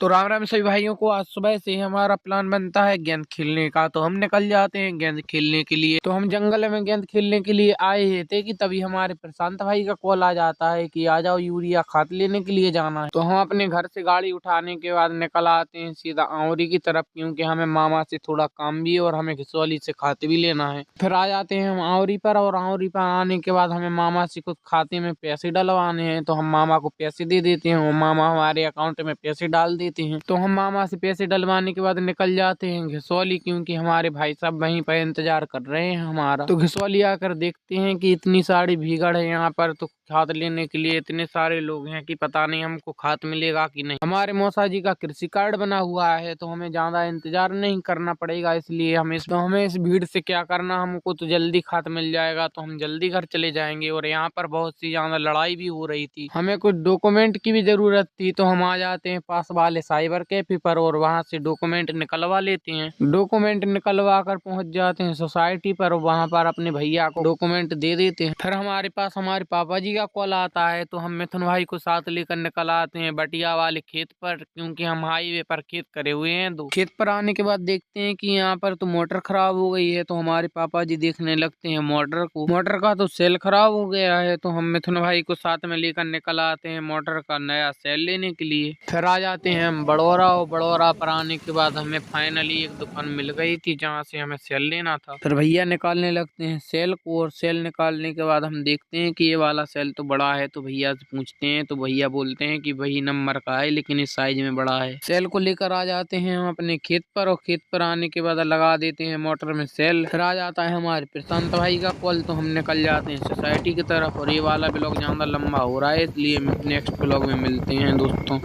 तो राम राम सभी भाइयों को। आज सुबह से ही हमारा प्लान बनता है गेंद खेलने का, तो हम निकल जाते हैं गेंद खेलने के लिए। तो हम जंगल में गेंद खेलने के लिए आए ही थे कि तभी हमारे प्रशांत भाई का कॉल आ जाता है कि आ जाओ यूरिया खाद लेने के लिए जाना है। तो हम अपने घर से गाड़ी उठाने के बाद निकल आते हैं सीधा आंवरी की तरफ, क्योंकि हमें मामा से थोड़ा काम भी है और हमें घिसौली से खाते भी लेना है। फिर आ जाते हैं हम आंवरी पर, और आंवरी पर आने के बाद हमें मामा से कुछ खाते में पैसे डलवाने हैं। तो हम मामा को पैसे दे देते हैं और मामा हमारे अकाउंट में पैसे डाल देते हैं। तो हम मामा से पैसे डलवाने के बाद निकल जाते हैं घिसौली, क्योंकि हमारे भाई साहब वहीं पर इंतजार कर रहे हैं हमारा। तो घिसौली आकर देखते हैं कि इतनी सारी भीड़ है यहाँ पर, तो खाद लेने के लिए इतने सारे लोग हैं कि पता नहीं हमको खाद मिलेगा कि नहीं। हमारे मौसा जी का कृषि कार्ड बना हुआ है, तो हमें ज्यादा इंतजार नहीं करना पड़ेगा, इसलिए हमें इस भीड़ से क्या करना, हमको तो जल्दी खाद मिल जाएगा, तो हम जल्दी घर चले जाएंगे। और यहाँ पर बहुत सी ज्यादा लड़ाई भी हो रही थी, हमें कुछ डॉक्यूमेंट की भी जरूरत थी, तो हम आ जाते हैं पास वाले साइबर कैफे पर और वहाँ से डॉक्यूमेंट निकलवा लेते हैं। डॉक्यूमेंट निकलवा कर पहुँच जाते हैं सोसाइटी पर, वहाँ पर अपने भैया को डॉक्यूमेंट दे देते हैं। फिर हमारे पास हमारे पापा जी का कॉल आता है, तो हम मिथुन भाई को साथ लेकर निकल आते हैं बटिया वाले खेत पर, क्योंकि हम हाईवे पर खेत करे हुए हैं। दो खेत पर आने के बाद देखते हैं कि यहाँ पर तो मोटर खराब हो गई है, तो हमारे पापा जी देखने लगते हैं मोटर को। मोटर का तो सेल खराब हो गया है, तो हम मिथुन भाई को साथ में लेकर निकल आते हैं मोटर का नया सेल लेने के लिए। फिर आ जाते हैं हम बड़ौरा, और बड़ौरा पर आने के बाद हमें फाइनली एक दुकान मिल गई थी जहाँ से हमें सेल लेना था। फिर भैया निकालने लगते हैं सेल को, और सेल निकालने के बाद हम देखते हैं कि ये वाला सेल तो बड़ा है, तो भैया से पूछते हैं, तो भैया बोलते हैं कि वही नंबर का है लेकिन इस साइज में बड़ा है। सेल को लेकर आ जाते हैं हम अपने खेत पर, और खेत पर आने के बाद लगा देते हैं मोटर में सेल। फिर आ जाता है हमारे प्रशांत भाई का कॉल, तो हम निकल जाते हैं सोसाइटी की तरफ। और ये वाला ब्लॉग ज्यादा लंबा हो रहा है, इसलिए नेक्स्ट ब्लॉग में मिलते हैं दोस्तों।